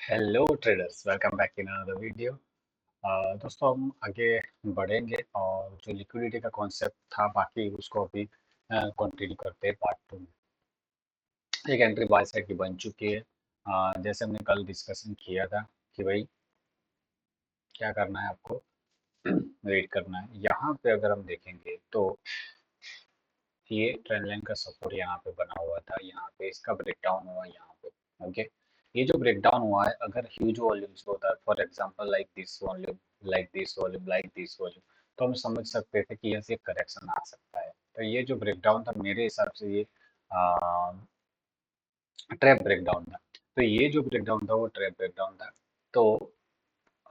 Hello traders, welcome back in another video. दोस्तों, हम आगे बढ़ेंगे और जो लिक्विडिटी का कॉन्सेप्ट था बाकी उसको अभी कंटिन्यू करते हैं पार्ट टू में। एक एंट्री बाय साइड की बन चुकी है। जैसे हमने कल डिस्कशन किया था कि भाई क्या करना है आपको, वेट करना है। यहाँ पे अगर हम देखेंगे तो ये ट्रेंड लाइन का सपोर्ट यहाँ पे बना हुआ था, यहाँ पे इसका ब्रेकडाउन हुआ यहाँ पे। ओके, ये जो ब्रेकडाउन हुआ है अगर ह्यूज वॉल्यूम्स होता है, for example like this volume, like this volume, like this volume, तो हम समझ सकते थे कि यहाँ से करेक्शन आ सकता है। तो ये जो ब्रेकडाउन था मेरे हिसाब से ये ट्रैप ब्रेकडाउन था। तो ये जो ब्रेकडाउन था वो ट्रैप ब्रेकडाउन था। तो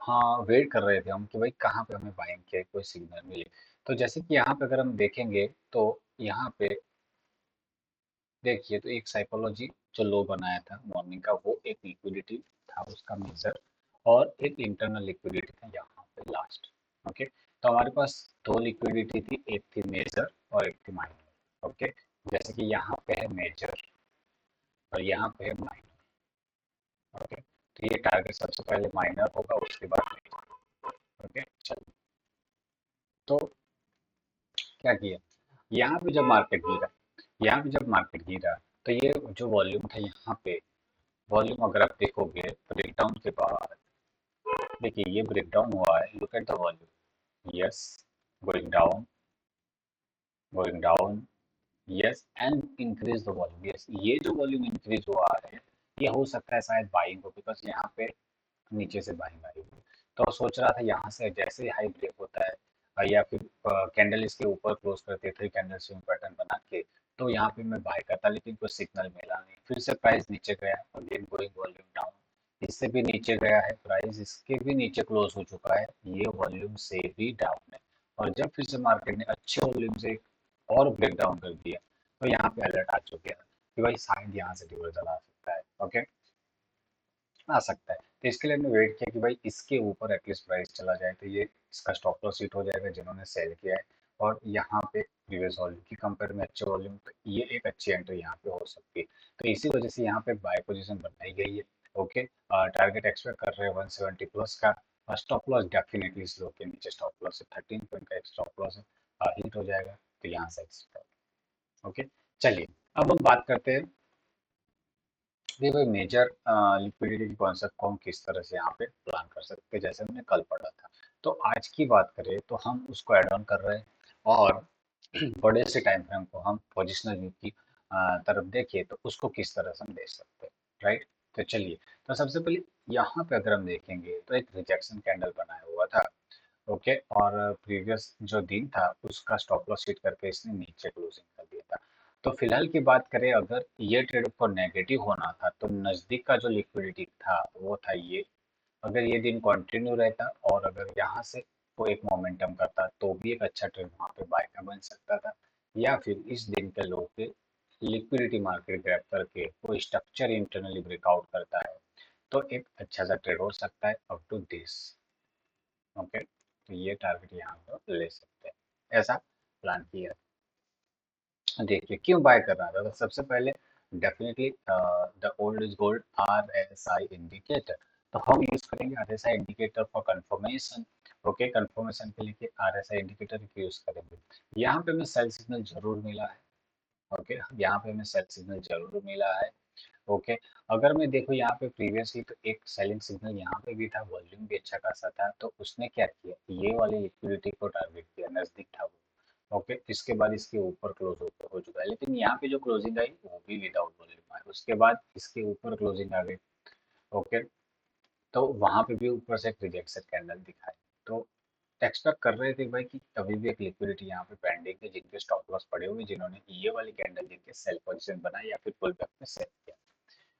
हाँ, वेट कर रहे थे हम कि भाई कहाँ पे हमें बाइंग के कोई सिग्नल मिले। तो जैसे कि यहाँ पे अगर हम देखेंगे तो यहाँ पे देखिए, तो एक साइकोलॉजी जो लो बनाया था मॉर्निंग का वो एक लिक्विडिटी था उसका मेजर, और एक इंटरनल लिक्विडिटी था यहाँ पे लास्ट। ओके, तो हमारे पास दो लिक्विडिटी थी, एक थी मेजर और एक थी माइनर। ओके, जैसे कि यहाँ पे है मेजर और यहाँ पे है माइनर। ओके, तो ये टारगेट सबसे पहले माइनर होगा, उसके बाद मेजर। ओके, चलिए। तो क्या किया, यहाँ पे जब मार्केट गिरा, यहाँ पे जब मार्केट गिरा, तो ये जो वॉल्यूम था यहाँ पे, वॉल्यूम अगर आप देखोगे ब्रेकडाउन के बाद, देखिए ये ब्रेकडाउन हुआ है, look at the volume. Yes, going down, going down, yes, and increase the volume. Yes, ये जो वॉल्यूम इंक्रीज हुआ है ये हो सकता है शायद बाइंग हो, बिकॉज यहाँ पे नीचे से बाइंग आई हुई। तो सोच रहा था यहाँ से जैसे ही हाई ब्रेक होता है या फिर कैंडल इसके ऊपर क्लोज करते थे कैंडल स्विंग पैटर्न बना के, तो यहाँ पे मैं बाय करता, लेकिन कोई सिग्नल मिला नहीं। फिर से प्राइस नीचे गया, अगेन गोइंग वॉल्यूम डाउन, इससे भी नीचे गया है प्राइस, इसके भी नीचे क्लोज हो चुका है, ये वॉल्यूम से भी डाउन है। और जब फिर से मार्केट ने अच्छे वॉल्यूम से और ब्रेक डाउन कर दिया, तो यहाँ पे अलर्ट आ चुके हैं कि भाई शायद यहाँ से रिवर्सल आ सकता है। ओके, आ सकता है। तो इसके लिए हमने वेट किया कि भाई इसके ऊपर एटलीस्ट प्राइस चला जाए तो ये इसका स्टॉप लॉस हिट हो जाएगा जिन्होंने सेल किया है। और यहाँ पे प्रीवियस वॉल्यूम की कंपेयर में अच्छे वॉल्यूम, तो ये एक अच्छी एंट्री यहाँ पे हो सकती है। तो इसी वजह से यहाँ पे बाय पोजीशन बनाई गई है। ओके, टारगेट एक्सपेक्ट कर रहे हैं 170 प्लस का। स्टॉप लॉस डेफिनेटली इस लो के नीचे स्टॉप लॉस है, 13 पॉइंट का एक स्टॉप लॉस है, हिट हो जाएगा तो यहाँ से एक्सपेक्ट। ओके, चलिए अब हम बात करते हैं ये कोई मेजर लिक्विडिटी कॉन्सेप्ट को हम किस तरह से यहाँ पे प्लान कर सकते हैं, जैसे हमने कल पढ़ा था। तो आज की बात करें तो हम उसको ऐड ऑन कर रहे हैं, और बड़े से टाइम फ्रेम को हम पोजिशनल व्यू की तरफ देखिए तो उसको किस तरह से हम देख सकते हैं। राइट, तो चलिए। तो सबसे पहले यहाँ पे अगर हम देखेंगे तो एक रिजेक्शन कैंडल बनाया हुआ था। ओके, और प्रीवियस जो दिन था उसका स्टॉप लॉस हिट करके इसने नीचे क्लोजिंग कर दिया था। तो फिलहाल की बात करें, अगर ये ट्रेड को नेगेटिव होना था तो नज़दीक का जो लिक्विडिटी था वो था ये। अगर ये दिन कंटिन्यू रहता और अगर यहाँ से वो एक मोमेंटम करता तो भी एक अच्छा ट्रेड वहाँ पे बाय का बन सकता था। या फिर इस दिन के लो पे लिक्विडिटी मार्केट ग्रैब करके वो स्ट्रक्चर इंटरनली ब्रेकआउट करता है, तो एक अच्छा सा ट्रेड हो सकता है अप टू दिस। ओके, तो ये टारगेट यहाँ पर ले सकते हैं, ऐसा प्लान किया। देखिए क्यों बाय करना था, तो सबसे पहले definitely the old is gold, RSI indicator. तो हम यूज करेंगे RSI indicator for confirmation. Okay, confirmation के लिए RSI इंडिकेटर यूज करेंगे। यहाँ पे हमें सेल सिग्नल जरूर मिला है। ओके, यहाँ पे हमें सेल सिग्नल जरूर मिला है। ओके, अगर मैं देखूँ यहाँ पे प्रीवियसली तो एक सेलिंग सिग्नल यहाँ पे भी था, वॉल्यूम भी अच्छा खासा था, तो उसने क्या किया, ये वाली लिक्विडिटी को टारगेट किया, नजदीक था वो। ओके, इसके बाद इसके ऊपर क्लोज हो चुका है, लेकिन यहाँ पे जो क्लोजिंग आई वो भी विदाउट वॉल्यूम आई, उसके बाद इसके ऊपर क्लोजिंग आ गई। ओके, तो वहां पे भी ऊपर से एक रिजेक्शन कैंडल दिखाई। तो एक्सपेक्ट कर रहे थे भाई कि अभी भी एक लिक्विडिटी यहाँ पे पेंडिंग है, जिनके स्टॉप लॉस पड़े हुए, जिन्होंने ये वाली कैंडल देख के सेल पोजीशन बनाई या फिर पुल बैक में सेल किया।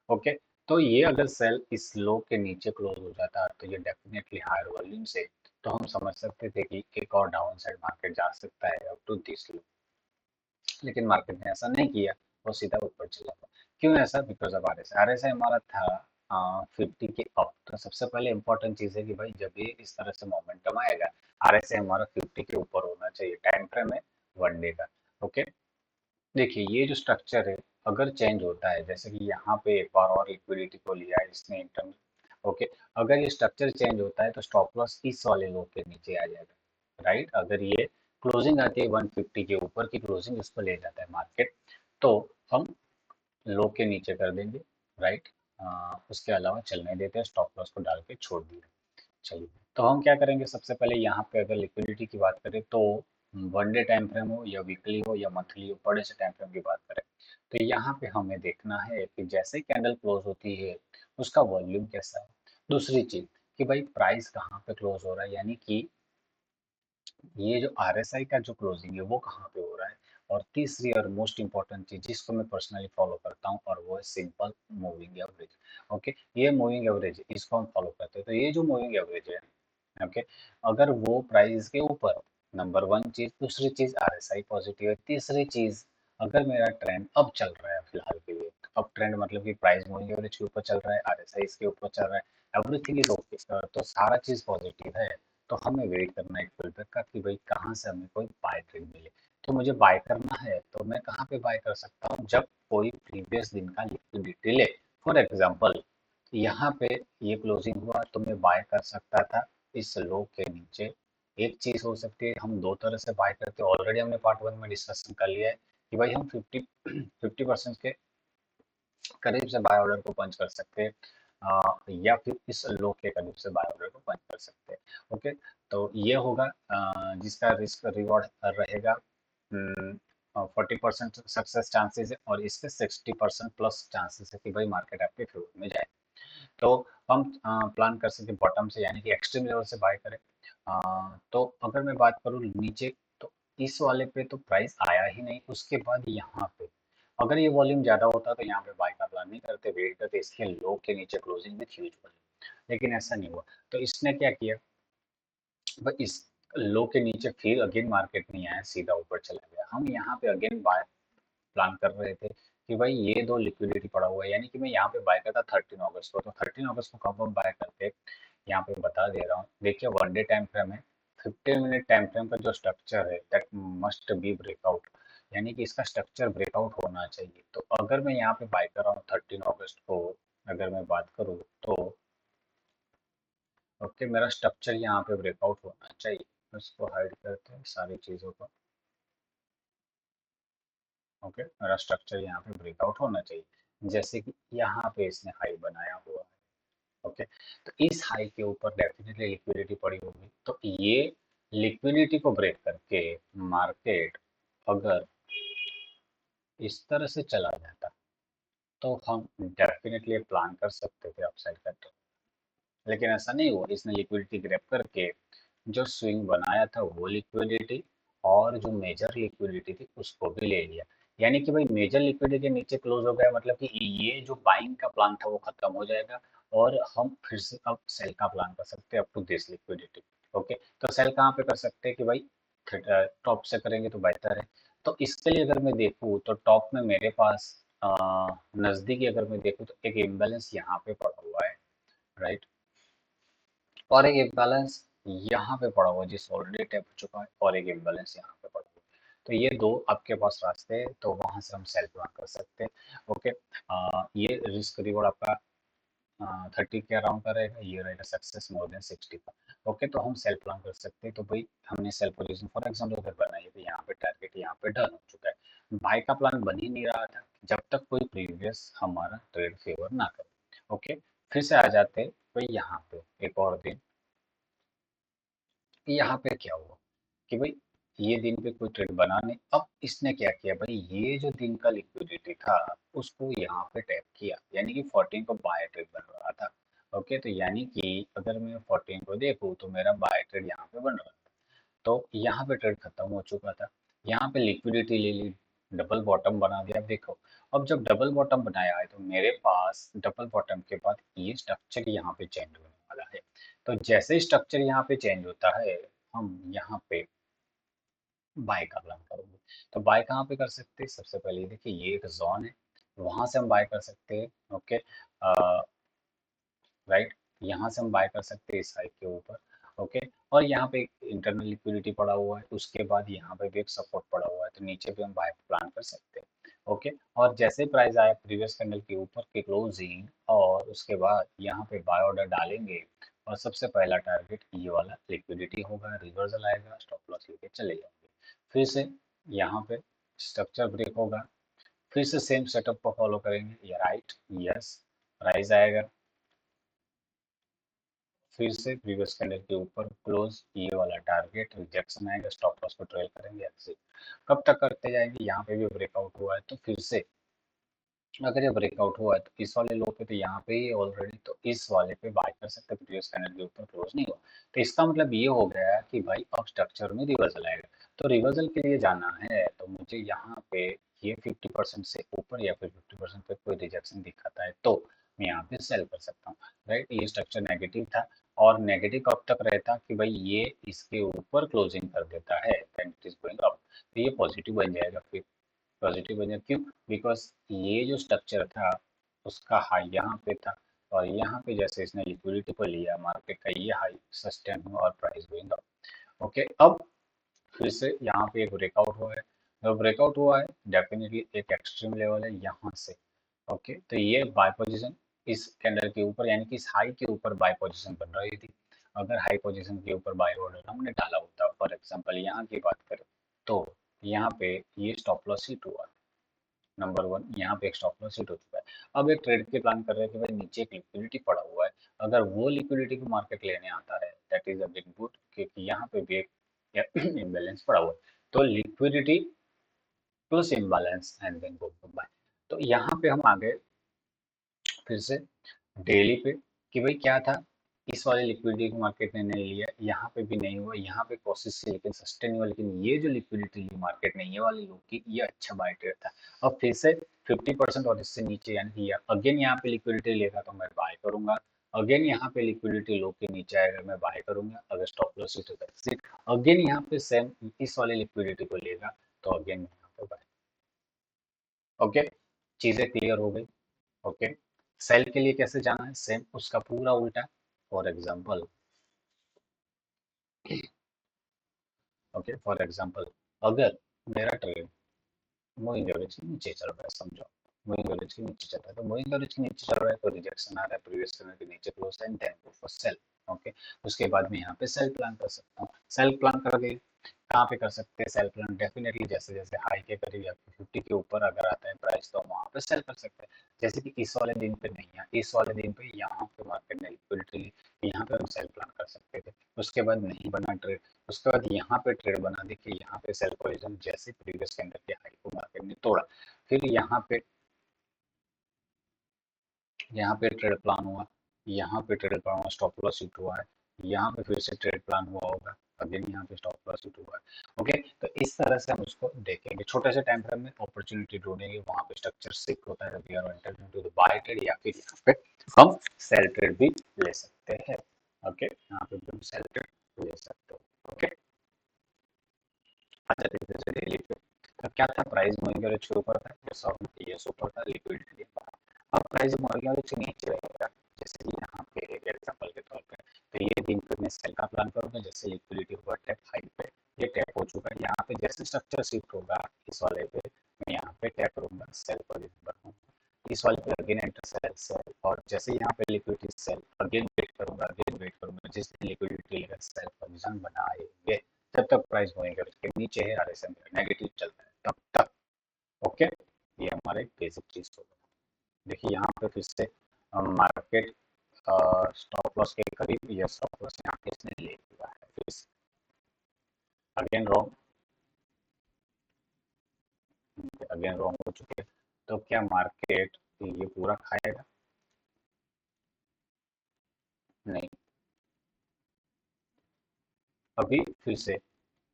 ओके, तो ये अगर सेल इस लो के नीचे क्लोज हो जाता तो ये डेफिनेटली हायर वॉल्यूम से, तो हम समझ सकते थे कि एक और डाउन साइड मार्केट जा सकता है अप टू दिस लो। लेकिन मार्केट ने ऐसा नहीं किया, वो सीधा ऊपर चला गया। क्यों ऐसा, बिकॉज ऑफ RSI हमारा था 50 के अप। तो सबसे पहले इंपॉर्टेंट चीज है कि भाई जब ये इस तरह से मोमेंटम आएगा, RSI हमारा 50 के ऊपर होना चाहिए, टाइम फ्रेम है 1 डे का। ओके, देखिए ये जो स्ट्रक्चर है अगर चेंज होता है, जैसे कि यहाँ पे एक बार और लिक्विडिटी को लिया है इसने इंटरनल। ओके, अगर ये स्ट्रक्चर चेंज होता है तो स्टॉप लॉस इस वाले लो के नीचे आ जाएगा, राइट। अगर ये क्लोजिंग आती है 150 के ऊपर की क्लोजिंग उसको ले जाता है मार्केट, तो हम लो के नीचे कर देंगे, राइट। उसके अलावा चलने देते हैं, स्टॉप लॉस को डाल के छोड़ दिए। चलिए, तो हम क्या करेंगे, सबसे पहले यहाँ पे अगर लिक्विडिटी की बात करें तो वन डे टाइम फ्रेम हो या वीकली हो या मंथली हो, बड़े से टाइम फ्रेम की बात करें तो यहाँ पे हमें देखना है कि जैसे कैंडल क्लोज होती है उसका वॉल्यूम कैसा है। दूसरी चीज कि भाई प्राइस कहाँ पे क्लोज हो रहा है, यानी कि ये जो आरएसआई का जो क्लोजिंग है वो कहाँ पे हो रहा है। और तीसरी और मोस्ट इंपॉर्टेंट चीज जिसको मैं पर्सनली फॉलो करता हूँ और वो है सिंपल मूविंग एवरेज। ओके, ये मूविंग एवरेज इसको हम फॉलो करते हैं, तो ये जो मूविंग एवरेज है, ओके, अगर वो प्राइस के ऊपर, नंबर वन चीज, दूसरी चीज आरएसआई पॉजिटिव है, तीसरी चीज अगर मेरा ट्रेंड अब चल रहा है फिलहाल के लिए, अब ट्रेंड मतलब कि प्राइस मूविंग एवरेज के ऊपर चल रहा है, आरएसआई इसके ऊपर चल रहा है, एवरीथिंग इज ओके, तो सारा चीज पॉजिटिव है, तो हमें वेट करना है एक फिल्टर का कि भाई कहाँ से हमें कोई बाय ट्रेड मिले। तो मुझे बाय करना है तो मैं कहाँ पे बाय कर सकता हूँ, जब कोई प्रीवियस दिन का लिक्विडिटी ले। फॉर एग्जाम्पल यहाँ पे ये क्लोजिंग हुआ तो मैं बाय कर सकता था इस लो के नीचे। एक चीज हो सकती है, हम दो तरह से बाय करते हैं, ऑलरेडी हमने पार्ट वन में डिस्कशन कर लिया है कि भाई हम 50% के करीब से बाय ऑर्डर को पंच कर सकते हैं, या फिर इस लो के करीब से बाय ऑर्डर को पंच कर सकते हैं। ओके, तो ये होगा जिसका रिस्क रिवॉर्ड रहेगा 40% सक्सेस चांसेस है, और इसके 60% प्लस चांसेस है कि भाई मार्केट आपके फेवर में जाए। तो हम प्लान कर सकते हैं बॉटम से, यानी कि एक्सट्रीम लेवल से बाय करें। तो अगर मैं बात करूँ नीचे, तो इस वाले पे तो प्राइस आया ही नहीं, उसके बाद यहाँ पे अगर ये वॉल्यूम ज्यादा होता तो यहाँ पे बाय का प्लान नहीं करते, वेट करते इसके लो के नीचे क्लोजिंग विथ ह्यूज वॉल्यूम, लेकिन ऐसा नहीं हुआ। तो इसने क्या किया, बस इस लो के नीचे फिर अगेन मार्केट नहीं आया, सीधा ऊपर चला गया। हम यहाँ पे अगेन बाय प्लान कर रहे थे कि भाई ये दो लिक्विडिटी पड़ा हुआ है, यानी कि मैं यहाँ पे बाय करता 13 अगस्त को, तो 13 अगस्त को कब हम बाय करते, यहाँ पे बता दे रहा हूँ। देखिए, वन डे टाइम फ्रेम है, 15 मिनट टाइम फ्रेम का जो स्ट्रक्चर है दैट मस्ट बी ब्रेकआउट, यानी कि इसका स्ट्रक्चर ब्रेकआउट होना चाहिए। तो अगर मैं यहाँ पे बाय कर रहा हूँ 13 अगस्त को, अगर मैं बात करूँ तो ओके, मेरा स्ट्रक्चर यहाँ पे ब्रेकआउट होना चाहिए। इसको हाइड करते हैं सारी चीज़ों को। ओके, मेरा स्ट्रक्चर यहाँ पे ब्रेकआउट होना चाहिए, जैसे कि यहाँ पे इसने हाई बनाया हुआ है। ओके, तो इस हाई के ऊपर डेफिनेटली लिक्विडिटी पड़ी होगी, तो ये लिक्विडिटी को ब्रेक करके मार्केट अगर इस तरह से चला जाता तो हम डेफिनेटली प्लान कर सकते थे अपसाइड का ट्रेड, लेकिन ऐसा नहीं हुआ। इसने लिक्विडिटी ग्रैब करके जो स्विंग बनाया था वो लिक्विडिटी और जो मेजर लिक्विडिटी थी उसको भी ले लिया, यानी कि भाई मेजर लिक्विडिटी नीचे क्लोज हो गया, मतलब कि ये जो बाइंग का प्लान था वो खत्म हो जाएगा, और हम फिर से अब सेल का प्लान कर सकते हैं up to this liquidity. Okay, तो सेल कहाँ पे कर सकते हैं कि भाई टॉप से करेंगे तो बेहतर है। तो इसके लिए अगर मैं देखूँ तो टॉप में मेरे पास नजदीकी अगर मैं देखूँ तो एक इम्बैलेंस यहाँ पे पड़ा हुआ है, राइट, और एक इम्बैलेंस यहाँ पे पड़ा हुआ है जिस ऑलरेडी टैप हो चुका है, और एक इम्बैलेंस यहाँ पे पड़ा हुआ है। तो ये दो आपके पास रास्ते हैं, तो वहां से हम सेल प्लान कर सकते हैं। ओके, ये रिस्क रिवॉर्ड आपका 30 के अराउंड का रहेगा, ये रहेगा सक्सेस मोर देन 60 का। ओके, तो हम सेल प्लान कर सकते हैं। तो भाई हमने सेल पोजीशन फॉर एग्जाम्पल अगर बनाई है तो यहाँ पे टारगेट यहाँ पे डन हो चुका है, बाय का प्लान बन ही नहीं रहा था जब तक कोई प्रीवियस हमारा ट्रेड फेवर ना करे। ओके, फिर से आ जाते हैं भाई यहाँ पे एक और दिन, यहाँ पे क्या हुआ कि भाई ये दिन पे कोई ट्रेड बना नहीं, अब इसने क्या किया भाई, ये जो दिन का लिक्विडिटी था उसको यहाँ पे टैप किया, यानी कि 14 को बाय ट्रेड बन रहा था। ओके, तो यानी कि अगर मैं 14 को देखूँ तो मेरा बाय ट्रेड यहाँ पे बन रहा था, तो यहाँ पे ट्रेड खत्म हो चुका था, यहाँ पे लिक्विडिटी ले ली, डबल बॉटम बना दिया। अब देखो, अब जब डबल बॉटम बनाया है तो मेरे पास डबल बॉटम के बाद ये स्ट्रक्चर यहाँ पे चेंज होने वाला है। तो जैसे स्ट्रक्चर यहाँ पे चेंज होता है हम यहाँ पे बाय का प्लान करोगे। तो बाय कहाँ पे कर सकते हैं, सबसे पहले देखिए ये एक जोन है, वहां से हम बाय कर सकते हैं। ओके, राइट, यहाँ से हम बाय कर सकते हैं इस हाइक के ऊपर। ओके, और यहाँ पे एक इंटरनल लिक्विडिटी पड़ा हुआ है, उसके बाद यहाँ पे भी एक सपोर्ट पड़ा हुआ है, तो नीचे भी हम बाय प्लान कर सकते हैं। ओके। और जैसे प्राइस आया प्रीवियस कैंडल के ऊपर के क्लोजिंग, और उसके बाद यहाँ पे बाय ऑर्डर डालेंगे, और सबसे पहला टारगेट ये वाला लिक्विडिटी होगा, रिवर्सल आएगा, स्टॉप लॉस लेके चले जाएंगे। फिर से यहाँ पे स्ट्रक्चर ब्रेक होगा, फिर से सेम सेटअप को फॉलो करेंगे, ये राइट, यस, प्राइस आएगा, फिर से प्रीवियस कैंडल के ऊपर क्लोज, ये वाला टारगेट रिजेक्शन आएगा, स्टॉप लॉस को ट्रेल करेंगे, एग्जिट। कब तक करते जाएंगे, यहाँ पे भी ब्रेकआउट हुआ है तो फिर से अगर ये ब्रेकआउट हुआ है तो इस वाले लो पे तो यहाँ पे ही ऑलरेडी, तो इस वाले पे बाय कर सकते हैं, प्रीवियस कैंडल के ऊपर क्लोज नहीं हुआ। तो इसका मतलब ये हो गया कि भाई अब स्ट्रक्चर में रिवर्सल आएगा। तो रिवर्सल के लिए जाना है तो मुझे यहाँ पे ये 50% से ऊपर या फिर 50% पे कोई रिजेक्शन दिखाता है तो मैं यहाँ पे सेल कर सकता हूँ, राइट। ये स्ट्रक्चर नेगेटिव था, और नेगेटिव कब तक रहता कि भाई ये इसके ऊपर क्लोजिंग कर देता है, then it is going up, तो ये पॉजिटिव बन जाएगा। फिर पॉजिटिव बन जाएगा, क्यों? बिकॉज ये जो स्ट्रक्चर था उसका हाई यहाँ पे था, और यहाँ पे जैसे इसने लिक्विडिटी को लिया, मार्केट का ये हाई सस्टेन हुआ और प्राइस गोइंग अप। ओके, अब फिर से यहाँ पे एक ब्रेकआउट हुआ है, जब ब्रेकआउट हुआ है डेफिनेटली एक एक्सट्रीम लेवल है यहाँ से। ओके, तो ये बाय पोजीशन इस कैंडल के ऊपर, यानी कि इस हाई के ऊपर बाय पोजीशन बन रही थी। अगर हाई पोजीशन के ऊपर बाय ऑर्डर हमने डाला होता, फॉर एग्जांपल यहाँ की बात करें, तो यहाँ पे ये स्टॉप लॉस हिट हुआ, नंबर वन, यहाँ पे एक स्टॉप लॉस हिट हो चुका है। अब एक ट्रेड की प्लान कर रहे हैं कि भाई नीचे एक लिक्विडिटी पड़ा हुआ है, अगर वो लिक्विडिटी को मार्केट लेने आता है that is a big good, क्योंकि यहाँ पे भी एक इम्बैलेंस पड़ा हुआ है, तो liquidity plus imbalance and then go to buy. तो यहाँ पे हम आ गए फिर से डेली पे, कि भाई क्या था, इस वाले लिक्विडिटी को मार्केट ने नहीं लिया, यहाँ पे भी नहीं हुआ, यहाँ पे कोशिश से लेकिन सस्टेन हुआ, लेकिन ये जो लिक्विडिटी ली मार्केट ने ये वाली लो की, ये अच्छा बाय ट्रेड था। अब फिर से 50% और इससे नीचे, यानी कि अगेन यहाँ पे लिक्विडिटी लेगा तो मैं बाय करूंगा, अगेन यहाँ पे लिक्विडिटी लो के नीचे आएगा मैं बाय करूंगा, अगर स्टॉप लॉस हिट होता है अगेन यहाँ पे सेम इस वाले लिक्विडिटी को लेगा तो अगेन यहाँ पे बाय। ओके, चीजें क्लियर हो गई। ओके, सेल के लिए कैसे जाना है, सेम उसका पूरा उल्टा। For example, okay for example, अगर मेरा ट्रेड मूविंग एवरेज के नीचे चल रहा है, समझो मूविंग एवरेज के नीचे चल रहा है, तो मूविंग एवरेज के नीचे चल रहा है तो रिजेक्शन आ रहा है, प्रीवियस कैंडल के नीचे close and then go for sell. Okay, उसके बाद मैं यहाँ पे सेल प्लान कर सकता हूँ। सेल प्लान कर गए, कहाँ पे कर सकते हैं सेल प्लान, डेफिनेटली जैसे जैसे हाई के करीब या 50 के ऊपर अगर आता है प्राइस तो हम वहाँ पे सेल कर सकते हैं। जैसे कि इस वाले दिन पे नहीं है, इस वाले दिन पे यहाँ पे मार्केट ने लिक्विडिटी ली, यहाँ पे हम सेल प्लान कर सकते थे, उसके बाद नहीं बना ट्रेड, उसके बाद यहाँ पे ट्रेड बना, देखिए यहाँ पे सेल पोजीशन जैसे प्रीवियस कैंडल के हाई को मार्केट ने तोड़ा, फिर यहाँ पे ट्रेड प्लान हुआ, यहाँ पे ट्रेड प्लान हुआ, स्टॉप लॉस हिट हुआ है, यहाँ पे फिर से ट्रेड प्लान हुआ होगा, अगेन यहाँ पे स्टॉप लॉस हिट हुआ है। ओके, तो इस तरह से हम उसको देखेंगे, छोटे से टाइम फ्रेम में अपॉर्चुनिटी ढूंढेंगे, वहाँ पे स्ट्रक्चर सिक होता है, we are entering into the buy trade, या फिर यहाँ पे हम सेल ट्रेड भी ले सकते हैं। ओके, यहाँ पे भी हम सेल ट्रेड ले सकते हैं। ओके, अच्छा जैसे डेली पे तो क्या था, प्राइस मूविंग एवरेज के ऊपर था, ये ऊपर था, लिक्विडिटी अब प्राइस मूविंग एवरेज के नीचे रहेगा, जैसे कि यहाँ पे एक एग्जांपल के तौर पे, तो ये दिन पे मैं सेल का प्लान करूंगा, जैसे लिक्विडिटी हुआ टैप हाई पे, ये टैप हो चुका है, यहाँ पे जैसे स्ट्रक्चर शिफ्ट होगा इस वाले पे, मैं यहाँ पे टैप करूंगा, सेल पोजीशन पर हूँ, इस वाले पे अगेन एंटर सेल सेल, और जैसे यहाँ पे लिक्विडिटी सेल, अगेन वेट करूंगा जिस दिन लिक्विडिटी लेकर सेल पोजीशन बनाएंगे, जब तक प्राइस मूविंग एवरेज के नीचे है, आरएसएम नेगेटिव चल रहा है तब तक। ओके, ये हमारे बेसिक चीज होगा। देखिए यहाँ पे फिर से मार्केट स्टॉप लॉस के करीब, या स्टॉप लॉस यहाँ पे इसने ले लिया है, फिर से अगेन रॉन्ग हो चुके हैं, तो क्या मार्केट ये पूरा खाएगा? नहीं, अभी फिर से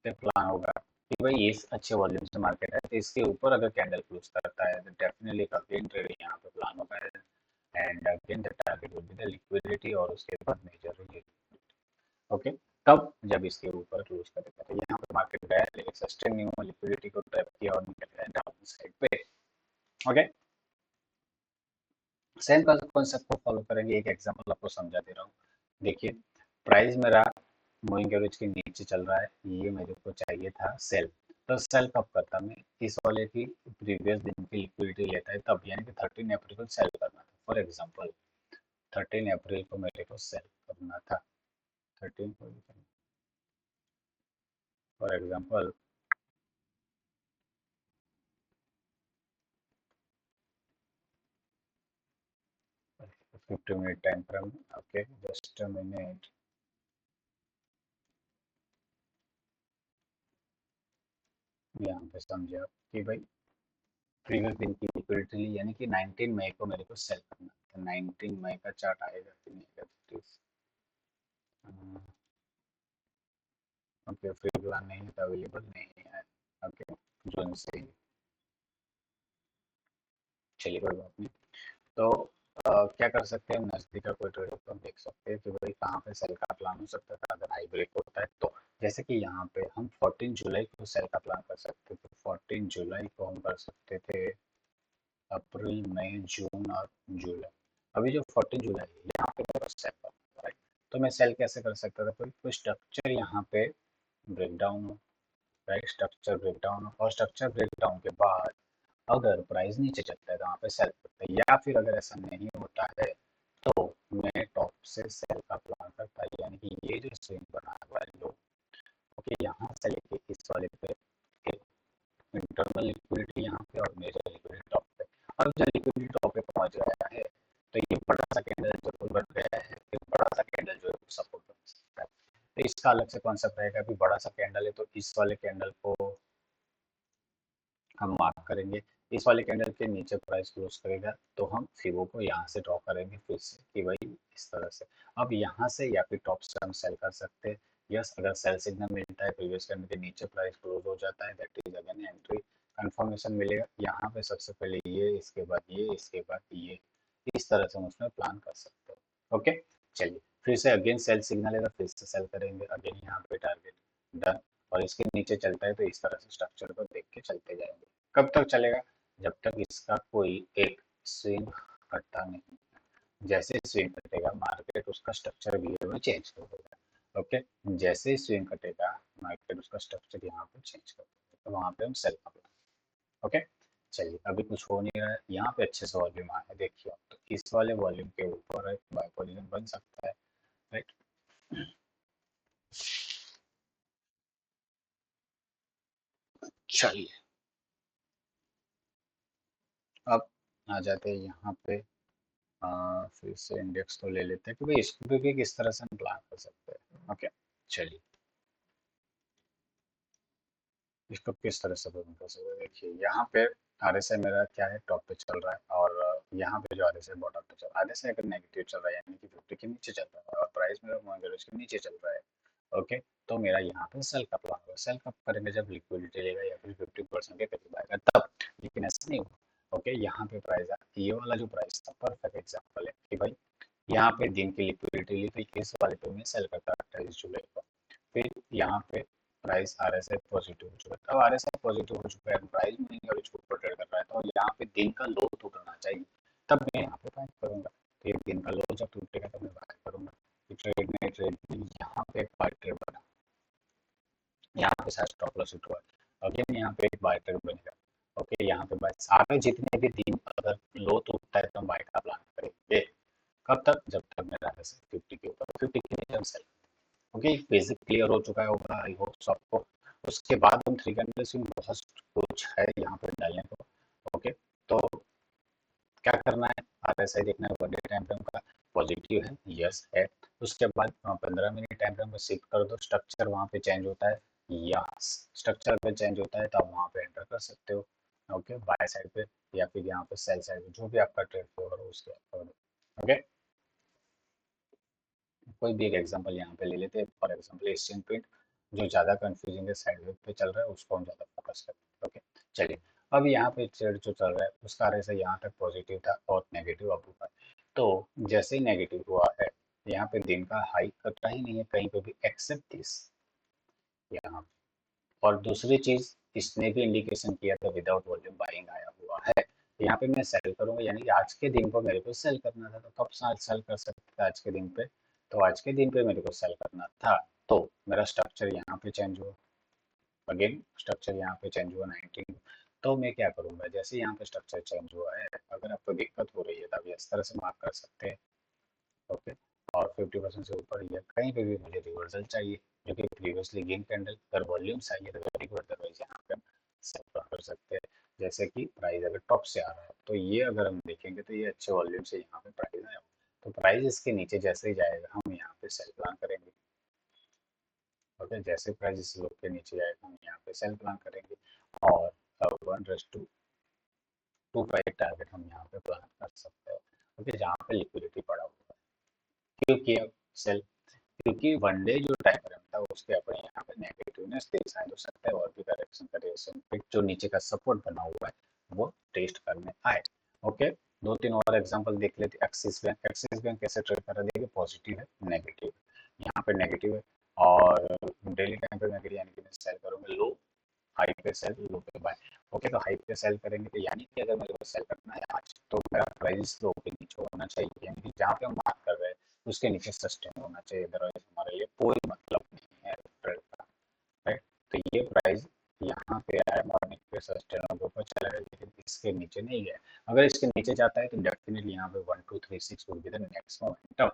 प्लान होगा कि भाई इस अच्छे वॉल्यूम से मार्केट है, तो इसके ऊपर अगर कैंडल क्लोज करता है तो डेफिनेटली अगेन ट्रेड यहाँ पे प्लान होगा, and again the target will be the liquidity, और उसके बाद मेजर ये, ओके, तब जब इसके ऊपर क्लोज करेगा तो यहाँ पे मार्केट गया, लेकिन सस्टेन नहीं हुआ, लिक्विडिटी को ट्रैप किया और निकल गया डाउन साइड पे। ओके, सेम कॉन्सेप्ट को फॉलो करेंगे, एक एग्जांपल आपको समझा दे रहा हूँ। देखिए, प्राइस मेरा मूविंग एवरेज के नीचे चल रहा है, ये मेरे को चाहिए था सेल, तो सेल कब करता मैं इस वाले की प्रीवियस दिन की लिक्विडिटी लेता है तब, यानी कि 13 अप्रैल को सेल करना था। फॉर एग्जांपल 13 अप्रैल को मेरे को सेल करना था, 13 को, for example 50 minute time frame. Okay, just a minute. यहाँ पे समझे आप कि भाई प्रीवियस दिन की लिक्विडिटी ली, यानी कि 19 मई को मेरे को सेल करना था। 19 मई का चार्ट आएगा कि नहीं आएगा, प्लीज। ओके, फ्री प्लान नहीं है, अवेलेबल नहीं है। ओके, जून से ही। चलिए कोई बात नहीं। तो क्या कर सकते हैं, नजदीक का कोई ट्रेडर को हम देख सकते हैं कि भाई कहाँ पे सेल का प्लान हो सकता है अगर हाई ब्रेक होता है तो। जैसे कि यहाँ पे हम 14 जुलाई को सेल का प्लान कर सकते थे, 14 जुलाई को हम कर सकते थे अप्रैल मई जून और जुलाई। अभी जो 14 जुलाई है यहाँ पे मेरा सेल कर, राइट। तो मैं सेल कैसे कर सकता था, कोई स्ट्रक्चर यहाँ पे ब्रेकडाउन हो, राइट, स्ट्रक्चर ब्रेकडाउन हो, और स्ट्रक्चर ब्रेकडाउन के बाद अगर प्राइस नीचे चलता है तो वहाँ पे सेल करते हैं, या फिर अगर ऐसा नहीं होता है तो मैं टॉप से सेल का प्लान करता है, यानी कि ये जो स्विंग बना हुआ है लो, ओके, यहाँ से लेके इस वाले पे एक इंटरनल लिक्विडिटी यहाँ पे और मेजर लिक्विडिटी टॉप पे। अब जब लिक्विडिटी टॉप पे पहुंच गया है तो ये बड़ा सा कैंडल जो बन गया है, एक बड़ा सा कैंडल जो सपोर्ट कर सकता है। तो इसका अलग से कॉन्सेप्ट रहेगा, अभी बड़ा सा कैंडल है तो इस वाले कैंडल को हम मार्क करेंगे, इस वाले कैंडल के नीचे प्राइस क्लोज करेगा तो हम फिबो को यहाँ से ड्रॉ करेंगे फिर से कि भाई इस तरह से। अब यहाँ से या फिर टॉप से हम सेल कर सकते हैं। यस, अगर सेल सिग्नल मिलता है प्रीवियस कैंडल के नीचे प्राइस क्लोज हो जाता है, that is again entry confirmation मिलेगा। यहाँ पे सबसे पहले ये, इसके बाद ये, इसके बाद ये, इस तरह से हम उसमें प्लान कर सकते हैं। ओके, चलिए फिर से अगेन सेल सिग्नल है तो फिर से सेल करेंगे, अगेन यहाँ पे टारगेट डन। और इसके नीचे चलता है तो इस तरह से स्ट्रक्चर को देख के चलते जाएंगे। कब तक चलेगा, जब तक इसका कोई एक स्विंग कटता नहीं। जैसे स्विंग कटेगा मार्केट उसका स्ट्रक्चर बिहेवियर चेंज कर देगा। ओके, जैसे ही स्विंग कटेगा मार्केट उसका स्ट्रक्चर यहाँ पे चेंज कर देगा, तो वहां पे हम सेल कर लेंगे। ओके, चलिए अभी कुछ हो नहीं रहा है, यहाँ पे अच्छे से वॉल्यूम आया है, देखिए आप, तो इस वाले वॉल्यूम के ऊपर एक बाय पोजीशन बन सकता है, राइट। चलिए अब आ जाते हैं यहाँ पे, फिर से इंडेक्स तो ले लेते हैं कि भाई इसको भी किस तरह से हम प्लान कर सकते हैं। ओके, चलिए इसको किस तरह से प्लान कर सकते हैं, देखिए यहाँ पे आरएसआई मेरा क्या है, टॉप पे चल रहा है, और यहाँ पे जो आरएसआई बॉटम पे चल रहा है, आरएसआई अगर नेगेटिव चल रहा है यानी कि 50 के नीचे चल रहा है और प्राइस मेरा मूविंग एवरेज के नीचे चल रहा है, ओके, तो मेरा यहाँ पे सेल का प्लान होगा। सेल कब करेंगे, जब लिक्विडिटी लेगा या फिर 50% के करीब आएगा तब। लेकिन ऐसा नहीं होगा। ओके, यहाँ पे प्राइस, ये वाला जो प्राइस था परफेक्ट एग्जाम्पल है कि भाई यहाँ पे दिन की लिक्विडिटी ली तो इस वाले पे मैं सेल करता 28 जुलाई को। फिर यहाँ पे प्राइस आरएसआई पॉजिटिव हो चुका है, अब आरएसआई पॉजिटिव हो चुका है, प्राइस मूविंग एवरेज को ऊपर ट्रेड कर रहा है, तो यहाँ पे दिन का लो टूटना चाहिए तब मैं यहाँ पे बाय करूंगा। तो ये दिन का लो जब टूटेगा तब मैं बाय करूंगा। ट्रेड में ट्रेड यहाँ पे बाय ट्रेड बना, यहाँ पे शायद स्टॉप लॉस हिट हुआ, अगेन यहाँ पे एक बाय ट्रेड बनेगा। ओके, यहाँ पे बाय, आगे जितने भी दिन अगर लो टूटता है तो हम बाय का प्लान करेंगे। कब तक, जब तक मेरा 50 के ऊपर, 50 के नीचे हम सेल। ओके, बेसिक क्लियर हो चुका है होगा आई होप सबको। उसके बाद हम थ्री कैंडल स्विंग बहुत कुछ है यहाँ पे डालने को। ओके, तो क्या करना है, आरएसआई देखना है, वन डे टाइम फ्रेम का पॉजिटिव है, यस है। उसके बाद 15 मिनट टाइम फ्रेम में शिफ्ट कर दो, स्ट्रक्चर वहाँ पे चेंज होता है, या स्ट्रक्चर पे चेंज होता है तो आप वहाँ पे एंटर कर सकते हो। ओके, बाय साइड पे या फिर यहाँ पे सेल साइड पे, जो भी आपका ट्रेड फेवर हो उसके कर दो। ओके, कोई भी एक एग्जांपल यहाँ पे ले लेते हैं, फॉर एग्जांपल एशियन पेंट, जो ज़्यादा कंफ्यूजिंग है, साइडवेज पे चल रहा है, उसको हम ज़्यादा फोकस करते हैं। ओके, चलिए अब यहाँ पे ट्रेड जो चल रहा है उसका आरएसआई यहाँ तक पॉजिटिव था और नेगेटिव अब हुआ है। तो जैसे ही नेगेटिव हुआ है यहाँ पे दिन का हाई कटा ही नहीं है कहीं पे भी एक्सेप्ट दिस यहाँ। और दूसरी चीज, इसने भी इंडिकेशन किया था विदाउट वॉल्यूम बाइंग आया हुआ है, तो यहाँ पे मैं सेल करूंगा, यानी कि आज के दिन को मेरे को सेल करना था, तो कब सेल कर सकते थे, आज के दिन पे। तो आज के दिन पे मेरे को सेल करना था, तो मेरा स्ट्रक्चर यहाँ पे चेंज हुआ। अगेन स्ट्रक्चर यहाँ पे चेंज हुआ 19। तो मैं क्या करूँगा, जैसे यहाँ पे स्ट्रक्चर चेंज हुआ है, अगर आपको दिक्कत हो रही है तो आप इस तरह से मार्क कर सकते हैं। ओके, और 50% से ऊपर या कहीं पे भी मुझे रिवर्सल चाहिए जो कि प्रीवियसली गेन कैंडल पर वॉल्यूम चाहिए तो वेरी गुड, अदरवाइज यहाँ पे हम सेट कर सकते हैं। जैसे कि प्राइस अगर टॉप से आ रहा है तो ये अगर हम देखेंगे तो ये अच्छे वॉल्यूम से यहाँ पे प्राइस आया, तो प्राइस इसके नीचे जैसे ही जाएगा हम यहाँ पे सेल प्लान करेंगे। ओके, जैसे प्राइस इस लोग के नीचे जाएगा हम यहाँ पे सेल प्लान करेंगे, और 1:25 टारगेट हम यहाँ पे प्लान कर सकते हैं। ओके, जहाँ पे लिक्विडिटी पड़ा हुआ है, क्योंकि अब सेल, क्योंकि वन डे जो टाइम फ्रेम था उसके अपने यहाँ पे नेगेटिवनेस डिसाइड हो सकता है, और भी करेक्शन करे जो नीचे का सपोर्ट बना हुआ है वो टेस्ट करने आए। ओके, दो तीन और एग्जांपल देख लेते। एक्सिस बैंक कैसे ट्रेड कर रहा है, देखिए पॉजिटिव है, नेगेटिव है, यहाँ पे नेगेटिव है, और डेली टाइम पे नेगेटिव, यानी कि मैं सेल करूंगा लो हाई पे सेल, लो पे बाय। ओके, तो हाई पे सेल करेंगे तो यानी कि अगर मेरे को सेल करना है आज तो मेरा प्राइस लो के नीचे होना चाहिए, यानी कि जहाँ पे हम बात कर रहे हैं उसके नीचे सस्टेन होना चाहिए, अदरवाइज हमारे लिए कोई मतलब नहीं है ट्रेड का। राइट, तो ये प्राइस यहाँ पे आया, मॉर्निंग पे सस्टेन के ऊपर चला गया, लेकिन इसके नीचे नहीं गया। अगर इसके नीचे जाता है तो डेफिनेटली यहाँ पे 1236 will be the next momentum.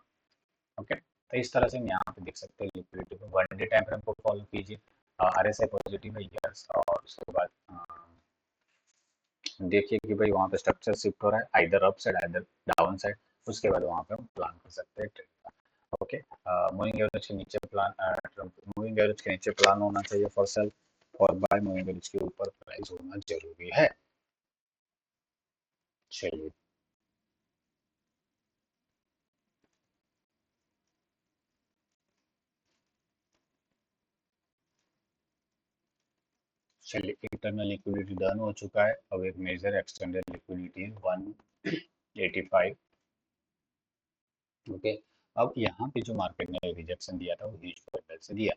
Okay, तो इस तरह से हम यहाँ पे देख सकते हैं लिक्विडिटी को। वन डे टाइम फ्रेम को फॉलो कीजिए, RSI पॉजिटिव है, यस, और उसके बाद देखिए कि भाई वहाँ पे स्ट्रक्चर शिफ्ट हो रहा है, either up side either down side, उसके बाद वहाँ पे हम प्लान कर सकते हैं ट्रेड का। ओके, मूविंग एवरेज के नीचे प्लान, मूविंग एवरेज के नीचे प्लान होना चाहिए फॉर सेल, और बाय मूविंग एवरेज के ऊपर प्राइस होना जरूरी है। चलिए, चलिए इंटरनल लिक्विडिटी डन हो चुका है, अब एक मेजर एक्सटेंडेड लिक्विडिटी है 185। ओके, अब यहाँ पे जो मार्केट ने रिजेक्शन दिया था वो ह्यूज कैंडल से दिया,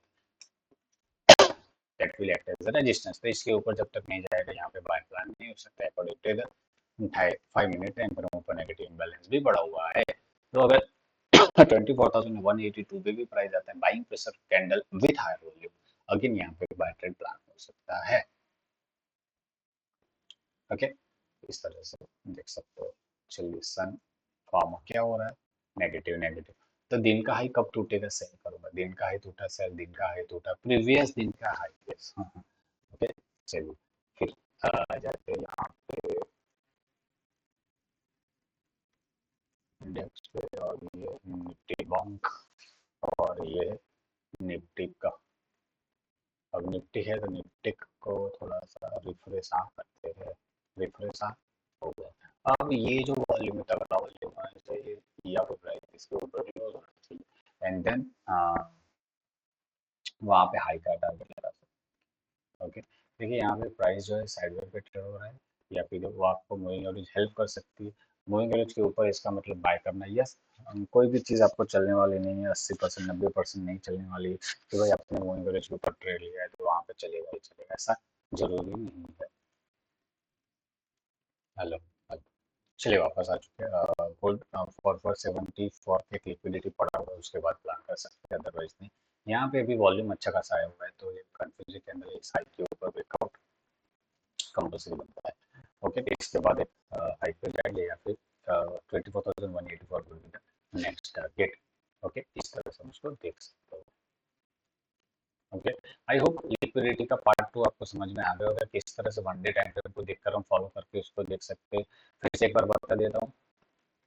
that will act as a resistance, तो इसके ऊपर जब तक नहीं जाएगा यहाँ पे बाय प्लान नहीं हो सकता है according to the 5 minute time पर ऊपर नेगेटिव इम्बैलेंस भी बढ़ा हुआ है। तो अगर 24,182 पे भी प्राइस आता है, buying pressure candle with higher volume, again यहाँ पे बाय ट्रेड प्लान हो सकता है। ओके, इस तरह से देख सकते हो। चलिए, सन फॉर्म क्या हो रहा है, नेगेटिव नेगेटिव, तो दिन का हाई कब टूटेगा, सेल करूंगा, दिन का हाई टूटा सेल, दिन का हाई टूटा प्रीवियस दिन का हाई, यस। ओके, चलिए फिर आ जाते हैं यहाँ पे इंडेक्स पे, और ये निफ्टी बॉन्क, और ये निफ्टी का, अब निफ्टी है तो निफ्टी को थोड़ा सा रिफ्रेश करते हैं, रिफ्रेश हो गया। अब ये जो वॉल्यूम है तगड़ा वॉल्यूम होना चाहिए, या फिर प्राइस इसके ऊपर क्लोज होना चाहिए, एंड देन वहाँ पे हाई का टारगेट लगा सकते हैं। ओके, देखिए यहाँ पे प्राइस जो है साइडवेज पे ट्रेड हो रहा है, या फिर वो आपको मूविंग एवरेज हेल्प कर सकती है, मूविंग एवरेज के ऊपर इसका मतलब बाय करना। यस, कोई भी चीज़ आपको चलने वाली नहीं है, 80% 90% नहीं चलने वाली है कि भाई आपने मूविंग एवरेज के ऊपर ट्रेड लिया है तो वहाँ पे चलेगा ही चलेगा, ऐसा जरूरी नहीं है। हेलो, चलिए वापस आ चुके हैं। गोल्ड 4474 एक लिक्विडिटी पड़ा हुआ है, उसके बाद प्लान कर सकते हैं, अदरवाइज नहीं। यहाँ पे भी वॉल्यूम अच्छा खासा आया हुआ है, तो ये कंफ्यूजिंग कैंडल एक साइड के ऊपर ब्रेकआउट कंपल्सरी बनता है। ओके, इसके बाद एक हाई पे जाएंगे, या फिर 24,184 नेक्स्ट टारगेट। ओके, इस तरह से हम उसको देख सकते हो। ओके, आई होप लिक्विडिटी का पार्ट टू आपको समझ में आ गया होगा, किस तरह से वन डे टाइम फ्रेम को देखकर हम फॉलो करके उसको देख सकते हैं। फिर से एक बार बता देता हूँ,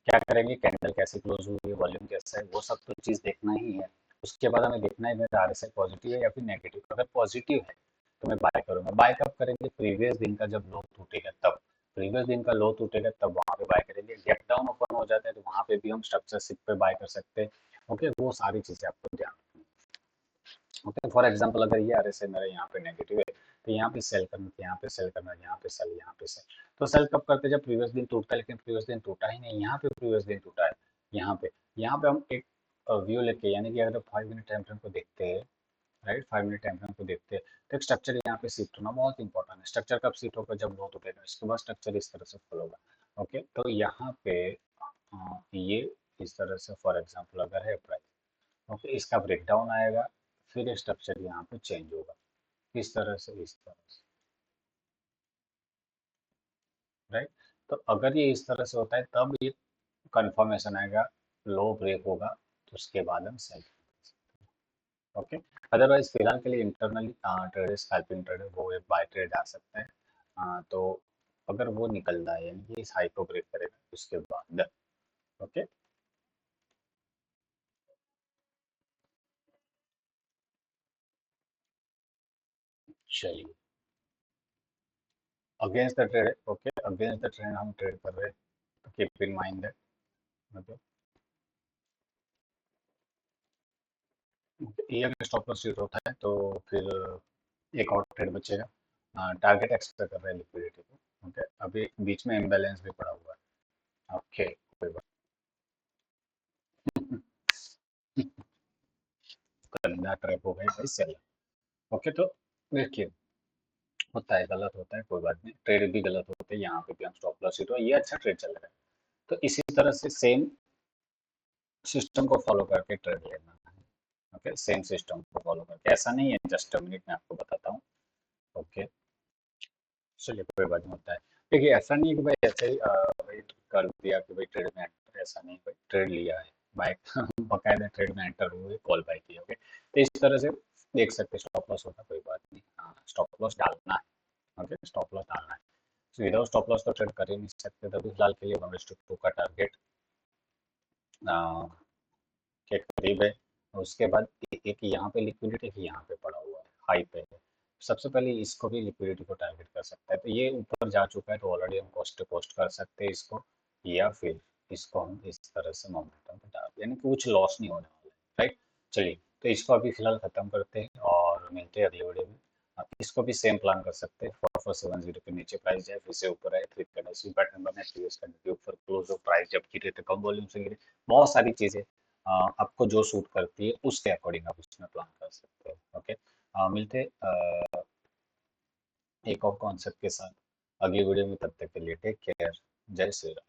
क्या करेंगे, कैंडल कैसे क्लोज हुई है, वॉल्यूम कैसा है, वो सब तो चीज देखना ही है। उसके बाद हमें देखना है मेरा RSI पॉजिटिव है या फिर नेगेटिव। अगर पॉजिटिव है तो मैं बाय करूंगा। बाय कब करेंगे, प्रीवियस दिन का जब लो टूटेगा तब, प्रीवियस दिन का लो टूटेगा तब वहां पे बाय करेंगे। गैप डाउन ओपन हो जाता है तो वहां पे भी हम स्ट्रक्चर शिप पे बाय कर सकते हैं। ओके, वो सारी चीजें आपको ध्यान रखनी है। ओके, फॉर एग्जाम्पल अगर ये RSI मेरा यहाँ पे नेगेटिव है तो यहाँ पे सेल करना, यहाँ पे सेल करना, यहाँ पे सेल, यहाँ पे सेल। तो सेल कब करते हैं, जब प्रीवियस दिन टूटता है, लेकिन प्रीवियस दिन टूटा ही नहीं, यहाँ पे प्रीवियस दिन टूटा है। यहाँ पे हम एक व्यू लेके, यानी कि अगर 5 मिनट टाइम फ्रेम को देखते हैं, राइट, 5 मिनट टाइम फ्रेम को देखते हैं, तो एक स्ट्रक्चर यहाँ पे शिफ्ट होना बहुत इंपॉर्टेंट है। स्ट्रक्चर कब शिफ्ट होगा, जब लो टूटेगा, इसके बाद स्ट्रक्चर इस तरह से फॉलो होगा। ओके, तो यहाँ पे ये इस तरह से फॉर एग्जाम्पल अगर है प्राइस, ओके, इसका ब्रेकडाउन आएगा, फिर स्ट्रक्चर यहाँ पे चेंज होगा। इस तरह से, राइट। तो अगर ये इस तरह से होता है तब ये कंफर्मेशन आएगा, लो ब्रेक होगा, तो उसके बाद हम सेल। ओके। अदरवाइज फिलहाल के लिए इंटरनली ट्रेड स्कैल्पिंग ट्रेड वो एक बाय ट्रेड आ सकता है। तो अगर वो निकल रहा है यानी कि इस हाई को ब्रेक करेगा उसके बाद। ओके। चलिए, against the trade, okay, against the trend हम ट्रेड कर रहे हैं, तो keep in mind that. Okay, ये अगर स्टॉप लॉस यूज होता है तो फिर एक और ट्रेड बचेगा। टारगेट एक्सपेक्ट कर रहे हैं लिक्विडिटी को। ओके, अभी बीच में इम्बैलेंस भी पड़ा हुआ है। ओके, कोई बात। गंदा ट्रैप हो गई भाई सेलर। ओके, तो देखिए, होता है, गलत होता है, कोई बात नहीं, ट्रेड भी गलत होते हैं, यहाँ पे भी हम स्टॉप लॉस हिट हुआ, ये अच्छा ट्रेड चल रहा है। तो इसी तरह से सेम सिस्टम को फॉलो करके ट्रेड लेना है। ओके, सेम सिस्टम को फॉलो करके, ऐसा नहीं है, जस्ट अ मिनट में आपको बताता हूँ। ओके, चलिए, कोई बात नहीं, होता है। देखिए, ऐसा नहीं है कि भाई ऐसे ही भाई कर दिया कि भाई ट्रेड में एंटर, ऐसा नहीं, भाई ट्रेड लिया है, बाइक बकायदा ट्रेड में एंटर हुए, कॉल बाय किया। ओके, तो इस तरह से देख सकते स्टॉप लॉस होता है, कोई बात नहीं, हाँ स्टॉप लॉस डालना है। ओके, स्टॉप लॉस डालना है, विदाउट स्टॉप लॉस तो ट्रेड कर ही नहीं सकते, तभी फिलहाल के लिए 1:2 का टारगेट के करीब है। और उसके बाद एक यहाँ पे लिक्विडिटी, एक यहाँ पे पड़ा हुआ है, हाई पे है। सबसे पहले इसको भी लिक्विडिटी को टारगेट कर सकता है, तो ये ऊपर जा चुका है, तो ऑलरेडी हम कॉस्ट टू कॉस्ट कर सकते हैं इसको, या फिर इसको हम इस तरह से मोमेंटम पे डाल, यानी कि कुछ लॉस नहीं होने वाला है, राइट। चलिए, तो इसको अभी फिलहाल खत्म करते हैं और मिलते हैं अगले वीडियो में। आप इसको भी सेम प्लान कर सकते हैं, 4470 के नीचे प्राइस जाए, फिर से ऊपर आए, फिर करना सी पैटर्न बनाए, फिर इसका के ऊपर क्लोज हो, प्राइस जब गिरे तो कम वॉल्यूम से गिरे। बहुत सारी चीजें आपको जो सूट करती है उसके अकॉर्डिंग आप उसमें प्लान कर सकते हो। ओके, मिलते एक और कॉन्सेप्ट के साथ अगली वीडियो में, तब तक के लिए टेक केयर, जय श्री राम।